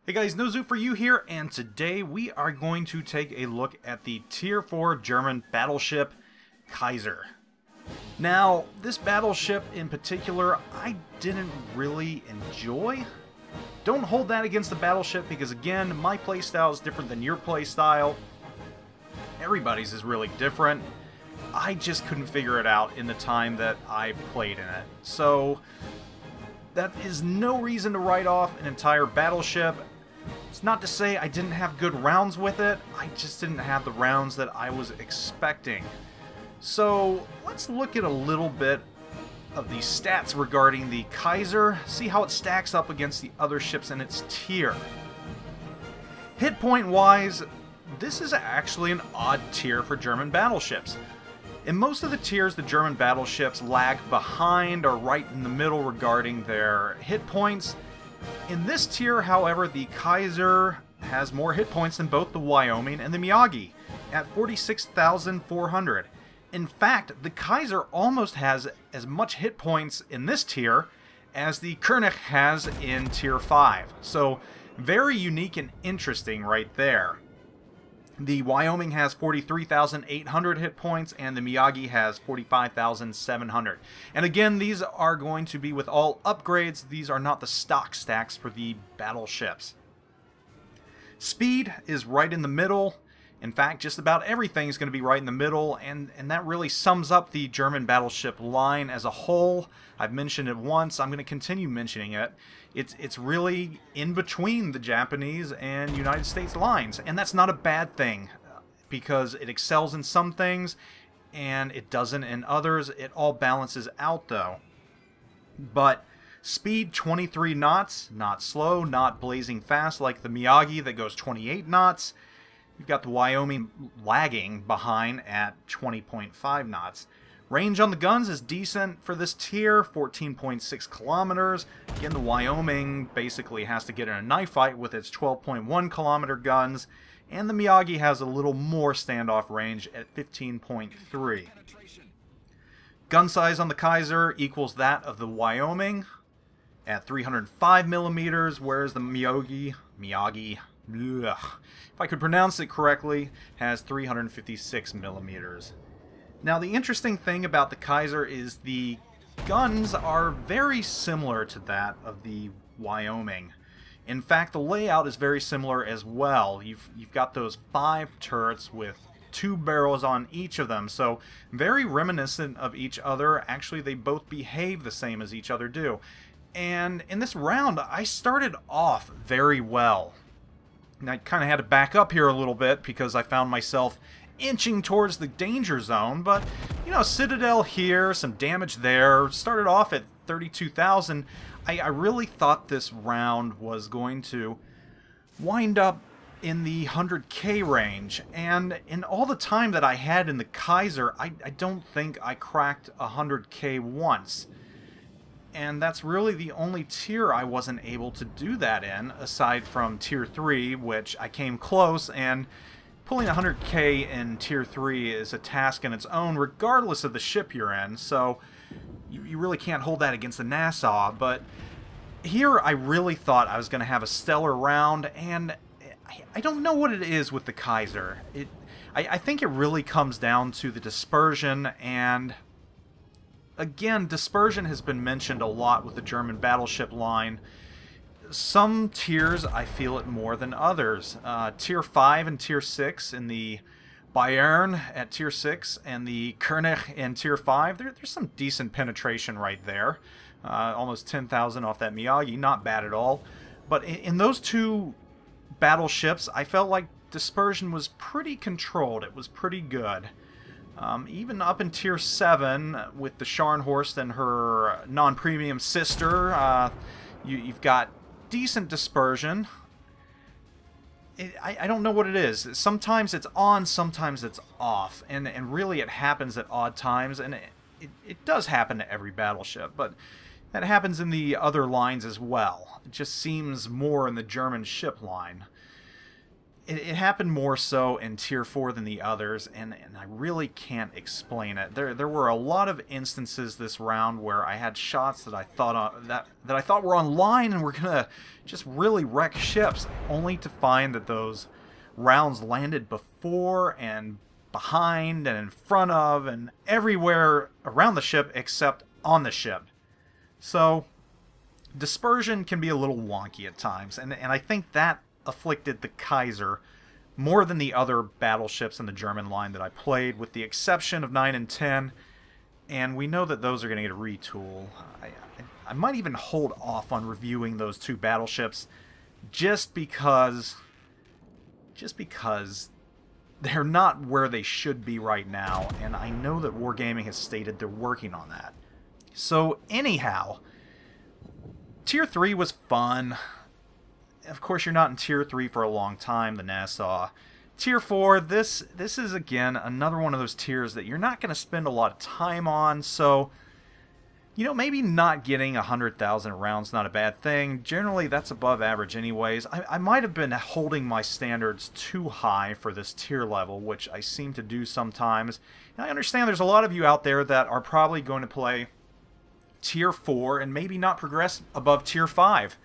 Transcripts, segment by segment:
Hey guys, NoZoupForYou here, and today we are going to take a look at the Tier 4 German Battleship Kaiser. Now, this battleship in particular, I didn't really enjoy. Don't hold that against the battleship because, again, my playstyle is different than your playstyle. Everybody's is really different. I just couldn't figure it out in the time that I played in it. So, that is no reason to write off an entire battleship. It's not to say I didn't have good rounds with it, I just didn't have the rounds that I was expecting. So let's look at a little bit of the stats regarding the Kaiser, see how it stacks up against the other ships in its tier. Hit point wise, this is actually an odd tier for German battleships. In most of the tiers, the German battleships lag behind or right in the middle regarding their hit points. In this tier, however, the Kaiser has more hit points than both the Wyoming and the Miyagi, at 46,400. In fact, the Kaiser almost has as much hit points in this tier as the König has in Tier 5. So, very unique and interesting right there. The Wyoming has 43,800 hit points, and the Miyagi has 45,700. And again, these are going to be with all upgrades. These are not the stock stacks for the battleships. Speed is right in the middle. In fact, just about everything is going to be right in the middle, and that really sums up the German battleship line as a whole. I've mentioned it once. I'm going to continue mentioning it. It's really in between the Japanese and United States lines, and that's not a bad thing because it excels in some things and it doesn't in others. It all balances out though. But speed 23 knots, not slow, not blazing fast like the Miyagi that goes 28 knots. You've got the Wyoming lagging behind at 20.5 knots. Range on the guns is decent for this tier, 14.6 kilometers. Again, the Wyoming basically has to get in a knife fight with its 12.1 kilometer guns, and the Miyagi has a little more standoff range at 15.3. Gun size on the Kaiser equals that of the Wyoming at 305 millimeters, whereas the Miyagi, if I could pronounce it correctly, has 356 millimeters. Now, the interesting thing about the Kaiser is the guns are very similar to that of the Wyoming. In fact, the layout is very similar as well. You've got those 5 turrets with 2 barrels on each of them, so very reminiscent of each other. Actually, they both behave the same as each other do. And in this round, I started off very well. And I kind of had to back up here a little bit because I found myself inching towards the danger zone, but you know, Citadel here, some damage there, started off at 32,000. I really thought this round was going to wind up in the 100k range, and in all the time that I had in the Kaiser, I don't think I cracked 100k once. And that's really the only tier I wasn't able to do that in, aside from Tier 3, which I came close, and pulling 100k in Tier 3 is a task in its own, regardless of the ship you're in, so you really can't hold that against the Nassau. But here I really thought I was going to have a stellar round, and I don't know what it is with the Kaiser. I think it really comes down to the dispersion, and again, dispersion has been mentioned a lot with the German battleship line. Some tiers, I feel it more than others. Tier 5 and Tier 6 in the Bayern at Tier 6 and the König in Tier 5, there's some decent penetration right there. Almost 10,000 off that Miyagi, not bad at all. But in those two battleships, I felt like dispersion was pretty controlled. It was pretty good. Even up in Tier 7 with the Scharnhorst and her non-premium sister, you've got decent dispersion. I don't know what it is. Sometimes it's on, sometimes it's off, and really it happens at odd times, and it does happen to every battleship, but that happens in the other lines as well. It just seems more in the German ship line. it happened more so in Tier 4 than the others, and I really can't explain it. There were a lot of instances this round where I had shots that I thought that I thought were on line and were gonna just really wreck ships, only to find that those rounds landed before and behind and in front of and everywhere around the ship except on the ship. So dispersion can be a little wonky at times, and I think that afflicted the Kaiser more than the other battleships in the German line that I played, with the exception of 9 and 10, and we know that those are going to get a retool. I might even hold off on reviewing those two battleships just because they're not where they should be right now, and I know that Wargaming has stated they're working on that. So anyhow, Tier 3 was fun. Of course, you're not in Tier 3 for a long time, the Nassau. Tier 4, this is, again, another one of those tiers that you're not going to spend a lot of time on, so, you know, maybe not getting 100,000 rounds not a bad thing. Generally, that's above average anyways. I might have been holding my standards too high for this tier level, which I seem to do sometimes. And I understand there's a lot of you out there that are probably going to play Tier 4 and maybe not progress above Tier 5.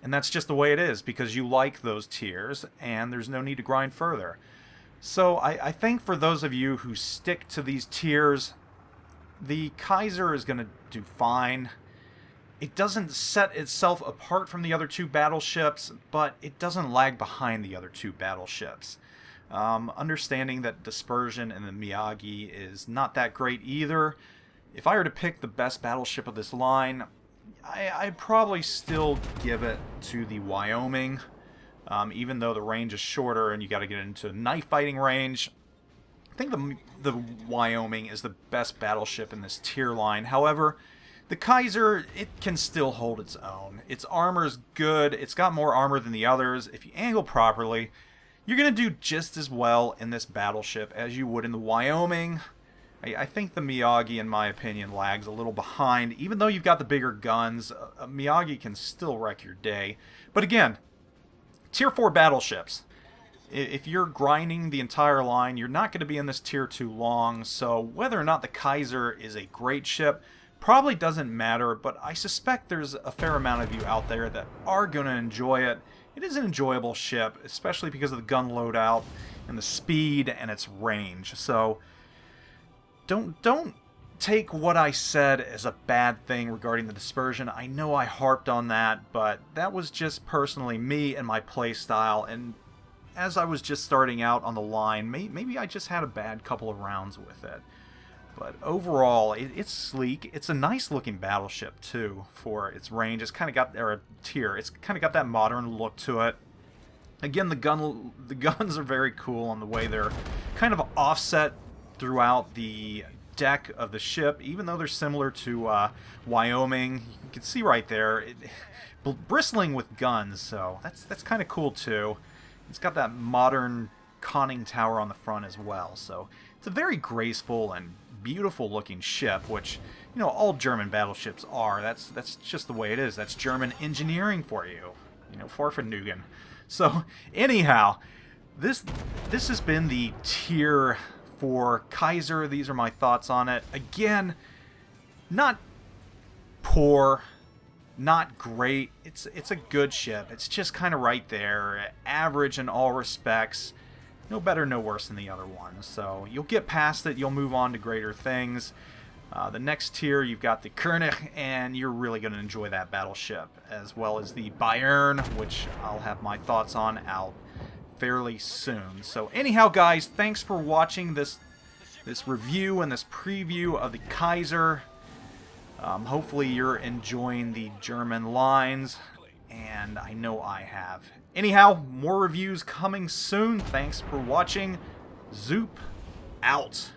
And that's just the way it is, because you like those tiers, and there's no need to grind further. So I think for those of you who stick to these tiers, the Kaiser is going to do fine. It doesn't set itself apart from the other two battleships, but it doesn't lag behind the other two battleships. Understanding that Dispersion and the Miyagi is not that great either. If I were to pick the best battleship of this line, I'd probably still give it to the Wyoming, even though the range is shorter and you got to get into knife fighting range. I think the Wyoming is the best battleship in this tier line. However, the Kaiser, it can still hold its own. Its armor's good. It's got more armor than the others. If you angle properly, you're going to do just as well in this battleship as you would in the Wyoming. I think the Miyagi, in my opinion, lags a little behind. Even though you've got the bigger guns, a Miyagi can still wreck your day. But again, Tier 4 battleships. If you're grinding the entire line, you're not going to be in this tier too long. So whether or not the Kaiser is a great ship probably doesn't matter. But I suspect there's a fair amount of you out there that are going to enjoy it. It is an enjoyable ship, especially because of the gun loadout and the speed and its range. So don't take what I said as a bad thing regarding the Dispersion. I know I harped on that, but that was just personally me and my play style, and as I was just starting out on the line, maybe I just had a bad couple of rounds with it. But overall, it's sleek. It's a nice looking battleship too for its range. It's kind of got, or a tier, it's kind of got that modern look to it. Again, the guns are very cool on the way they're kind of offset throughout the deck of the ship, even though they're similar to Wyoming. You can see right there, bristling with guns, so that's kind of cool too. It's got that modern conning tower on the front as well, so it's a very graceful and beautiful looking ship, which, you know, all German battleships are. That's just the way it is. That's German engineering for you, you know, Farfennugen. So anyhow, this has been the Tier 4 Kaiser. These are my thoughts on it. Again, not poor, not great. It's a good ship. It's just kind of right there, average in all respects. No better, no worse than the other ones. So you'll get past it. You'll move on to greater things. The next tier, you've got the König, and you're really going to enjoy that battleship, as well as the Bayern, which I'll have my thoughts on out fairly soon. So anyhow, guys, thanks for watching this review and this preview of the Kaiser. Hopefully you're enjoying the German lines, and I know I have. Anyhow, more reviews coming soon. Thanks for watching. Zoup out.